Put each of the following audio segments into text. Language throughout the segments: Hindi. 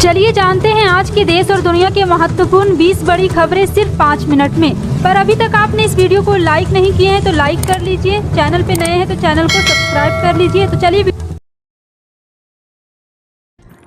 चलिए जानते हैं आज के देश और दुनिया के महत्वपूर्ण 20 बड़ी खबरें सिर्फ 5 मिनट में। पर अभी तक आपने इस वीडियो को लाइक नहीं किए हैं तो लाइक कर लीजिए, चैनल पे नए हैं तो चैनल को सब्सक्राइब कर लीजिए। तो चलिए,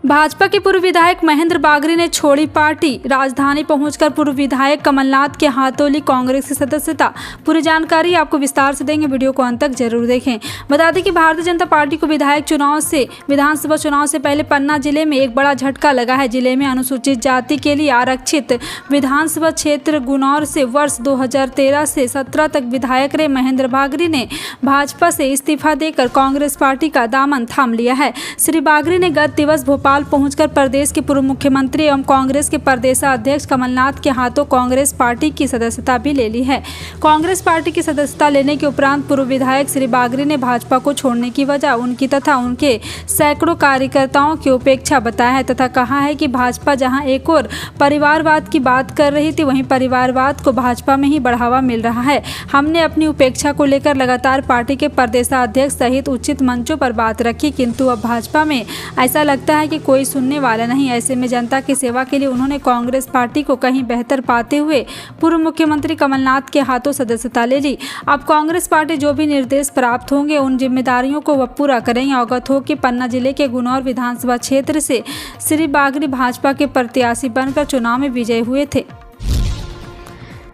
भाजपा के पूर्व विधायक महेंद्र बागरी ने छोड़ी पार्टी। राजधानी पहुंचकर पूर्व विधायक कमलनाथ के हाथों ली कांग्रेस की सदस्यता। पूरी जानकारी आपको विस्तार से देंगे, वीडियो को अंत तक जरूर देखें। बता दें कि भारतीय जनता पार्टी को विधानसभा चुनाव से पहले पन्ना जिले में एक बड़ा झटका लगा है। जिले में अनुसूचित जाति के लिए आरक्षित विधानसभा क्षेत्र गुनौर से वर्ष 2013 से 17 तक विधायक रहे महेंद्र बागरी ने भाजपा से इस्तीफा देकर कांग्रेस पार्टी का दामन थाम लिया है। श्री बागरी ने गत दिवस भोपाल पहुंचकर प्रदेश के पूर्व मुख्यमंत्री एवं कांग्रेस के प्रदेशाध्यक्ष कमलनाथ के हाथों कांग्रेस पार्टी की सदस्यता भी ले ली है। कांग्रेस पार्टी की सदस्यता लेने के उपरांत पूर्व विधायक श्री बागरी ने भाजपा को छोड़ने की वजह उनकी तथा उनके सैकड़ों कार्यकर्ताओं की उपेक्षा बताया है तथा कहा है कि भाजपा जहां एक और परिवारवाद की बात कर रही थी, वहीं परिवारवाद को भाजपा में ही बढ़ावा मिल रहा है। हमने अपनी उपेक्षा को लेकर लगातार पार्टी के प्रदेशाध्यक्ष सहित उचित मंचों पर बात रखी, किंतु अब भाजपा में ऐसा लगता है कि कोई सुनने वाला नहीं। ऐसे में जनता की सेवा के लिए उन्होंने कांग्रेस पार्टी को कहीं बेहतर पाते हुए पूर्व मुख्यमंत्री कमलनाथ के हाथों सदस्यता ले ली। अब कांग्रेस पार्टी जो भी निर्देश प्राप्त होंगे उन जिम्मेदारियों को वह पूरा करेंगे। अवगत हो कि पन्ना जिले के गुनौर विधानसभा क्षेत्र से श्री बागरी भाजपा के प्रत्याशी बनकर चुनाव में विजयी हुए थे।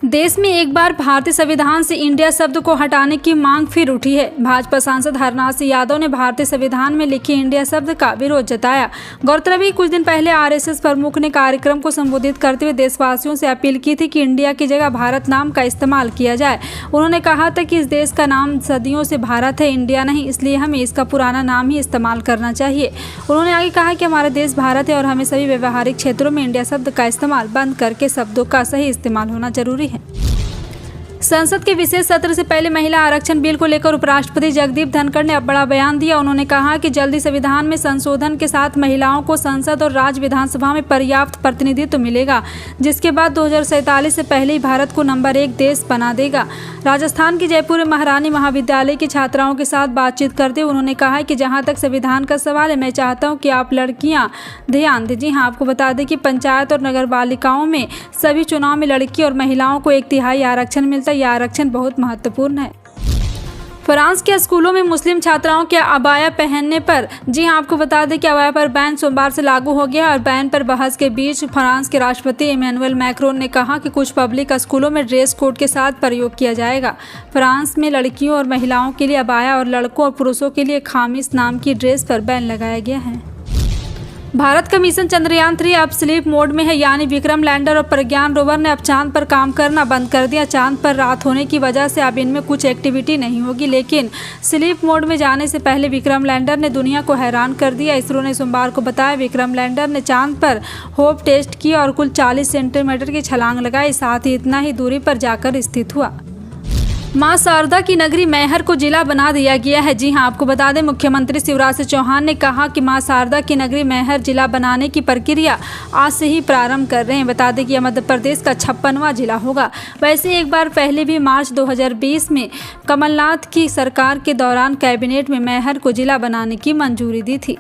देश में एक बार भारतीय संविधान से इंडिया शब्द को हटाने की मांग फिर उठी है। भाजपा सांसद हरनाथ सिंह यादव ने भारतीय संविधान में लिखे इंडिया शब्द का विरोध जताया। गौरतलब है कुछ दिन पहले आरएसएस प्रमुख ने कार्यक्रम को संबोधित करते हुए देशवासियों से अपील की थी कि इंडिया की जगह भारत नाम का इस्तेमाल किया जाए। उन्होंने कहा था कि इस देश का नाम सदियों से भारत है, इंडिया नहीं, इसलिए हमें इसका पुराना नाम ही इस्तेमाल करना चाहिए। उन्होंने आगे कहा कि हमारा देश भारत है और हमें सभी व्यवहारिक क्षेत्रों में इंडिया शब्द का इस्तेमाल बंद करके शब्दों का सही इस्तेमाल होना जरूरी है। संसद के विशेष सत्र से पहले महिला आरक्षण बिल को लेकर उपराष्ट्रपति जगदीप धनखड़ ने अब बड़ा बयान दिया। उन्होंने कहा कि जल्दी संविधान में संशोधन के साथ महिलाओं को संसद और राज्य विधानसभा में पर्याप्त प्रतिनिधित्व मिलेगा, जिसके बाद 2047 से पहले ही भारत को नंबर 1 देश बना देगा। राजस्थान के जयपुर में महारानी महाविद्यालय की छात्राओं के साथ बातचीत करते हुए उन्होंने कहा कि जहाँ तक संविधान का सवाल है, मैं चाहता हूँ कि आप लड़कियाँ ध्यान दीजिए। हाँ, आपको बता दें कि पंचायत और नगर पालिकाओं में सभी चुनाव में लड़की और महिलाओं को 1/3 आरक्षण मिलता है। यह आरक्षण बहुत महत्वपूर्ण है। फ्रांस के स्कूलों में मुस्लिम छात्राओं के अबाया पहनने पर, जी हां, आपको बता दें कि अबाया पर बैन सोमवार से लागू हो गया और बैन पर बहस के बीच फ्रांस के राष्ट्रपति इमैनुअल मैक्रोन ने कहा कि कुछ पब्लिक स्कूलों में ड्रेस कोड के साथ प्रयोग किया जाएगा। फ्रांस में लड़कियों और महिलाओं के लिए अबाया और लड़कों और पुरुषों के लिए खामिस नाम की ड्रेस पर बैन लगाया गया है। भारत का मिशन चंद्रयान 3 अब स्लीप मोड में है, यानी विक्रम लैंडर और प्रज्ञान रोवर ने अब चांद पर काम करना बंद कर दिया। चांद पर रात होने की वजह से अब इनमें कुछ एक्टिविटी नहीं होगी, लेकिन स्लीप मोड में जाने से पहले विक्रम लैंडर ने दुनिया को हैरान कर दिया। इसरो ने सोमवार को बताया विक्रम लैंडर ने चांद पर होप टेस्ट किया और कुल 40 सेंटीमीटर की छलांग लगाई, साथ ही इतना ही दूरी पर जाकर स्थित हुआ। मां शारदा की नगरी मैहर को जिला बना दिया गया है। जी हां, आपको बता दें मुख्यमंत्री शिवराज सिंह चौहान ने कहा कि मां शारदा की नगरी मैहर जिला बनाने की प्रक्रिया आज से ही प्रारंभ कर रहे हैं। बता दें कि यह मध्य प्रदेश का 56वां जिला होगा। वैसे एक बार पहले भी मार्च 2020 में कमलनाथ की सरकार के दौरान कैबिनेट में मैहर को जिला बनाने की मंजूरी दी थी।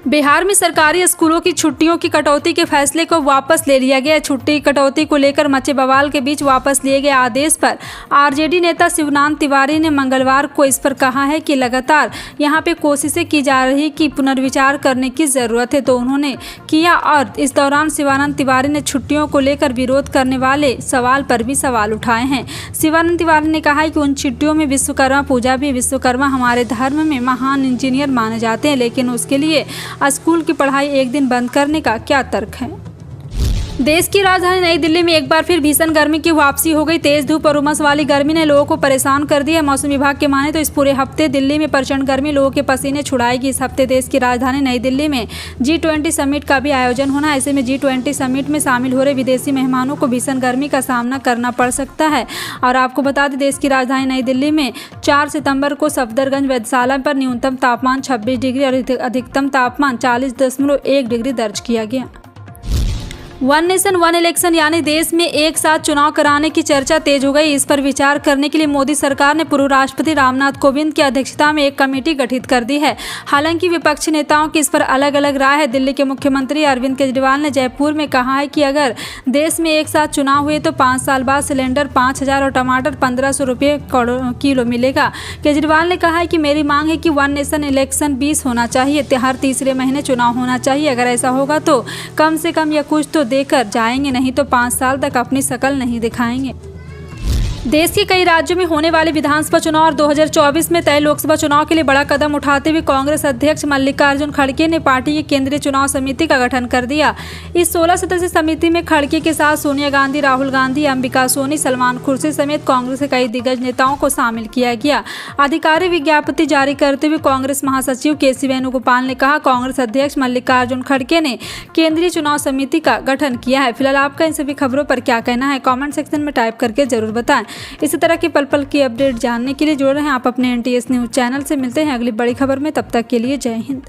बिहार में सरकारी स्कूलों की छुट्टियों की कटौती के फैसले को वापस ले लिया गया। छुट्टी कटौती को लेकर मचे बवाल के बीच वापस लिए गए आदेश पर आरजेडी नेता शिवनाथ तिवारी ने मंगलवार को इस पर कहा है कि लगातार यहां पे कोशिशें की जा रही कि पुनर्विचार करने की ज़रूरत है, तो उन्होंने किया और इस दौरान शिवानंद तिवारी ने छुट्टियों को लेकर विरोध करने वाले सवाल पर भी सवाल उठाए हैं। शिवानंद तिवारी ने कहा है कि उन छुट्टियों में विश्वकर्मा पूजा भी, विश्वकर्मा हमारे धर्म में महान इंजीनियर माने जाते हैं, लेकिन उसके लिए स्कूल की पढ़ाई एक दिन बंद करने का क्या तर्क है। देश की राजधानी नई दिल्ली में एक बार फिर भीषण गर्मी की वापसी हो गई। तेज धूप और उमस वाली गर्मी ने लोगों को परेशान कर दिया। मौसम विभाग के माने तो इस पूरे हफ्ते दिल्ली में प्रचंड गर्मी लोगों के पसीने छुड़ाएगी। इस हफ्ते देश की राजधानी नई दिल्ली में G20 समिट का भी आयोजन होना है। ऐसे में G20 समिट में शामिल हो रहे विदेशी मेहमानों को भीषण गर्मी का सामना करना पड़ सकता है। और आपको बता दें देश की राजधानी नई दिल्ली में 4 सितंबर को सफदरगंज वेधशाला पर न्यूनतम तापमान 26 डिग्री और अधिकतम तापमान 40.1 डिग्री दर्ज किया गया। वन नेशन वन इलेक्शन यानी देश में एक साथ चुनाव कराने की चर्चा तेज हो गई। इस पर विचार करने के लिए मोदी सरकार ने पूर्व राष्ट्रपति रामनाथ कोविंद की अध्यक्षता में एक कमेटी गठित कर दी है। हालांकि विपक्षी नेताओं की इस पर अलग अलग राय है। दिल्ली के मुख्यमंत्री अरविंद केजरीवाल ने जयपुर में कहा है कि अगर देश में एक साथ चुनाव हुए तो 5 साल बाद सिलेंडर 5,000 और टमाटर 1,500 रुपये किलो मिलेगा। केजरीवाल ने कहा है कि मेरी मांग है कि वन नेशन इलेक्शन 20 होना चाहिए, हर तीसरे महीने चुनाव होना चाहिए। अगर ऐसा होगा तो कम से कम या कुछ तो देकर जाएंगे, नहीं तो 5 साल तक अपनी शक्ल नहीं दिखाएंगे। देश के कई राज्यों में होने वाले विधानसभा चुनाव और 2024 में तय लोकसभा चुनाव के लिए बड़ा कदम उठाते हुए कांग्रेस अध्यक्ष मल्लिकार्जुन खड़गे ने पार्टी की केंद्रीय चुनाव समिति का गठन कर दिया। इस 16 सदस्यीय समिति में खड़गे के साथ सोनिया गांधी, राहुल गांधी, अंबिका सोनी, सलमान खुर्शीद समेत कांग्रेस के कई दिग्गज नेताओं को शामिल किया गया। आधिकारिक विज्ञप्ति जारी करते हुए कांग्रेस महासचिव के.सी. वेणुगोपाल ने कहा, कांग्रेस अध्यक्ष मल्लिकार्जुन खड़गे ने केंद्रीय चुनाव समिति का गठन किया है। फिलहाल आपका इन सभी खबरों पर क्या कहना है, कमेंट सेक्शन में टाइप करके जरूर बताएं। इसी तरह की पल पल की अपडेट जानने के लिए जुड़ रहे हैं आप अपने NTS न्यूज़ चैनल से। मिलते हैं अगली बड़ी खबर में, तब तक के लिए जय हिंद।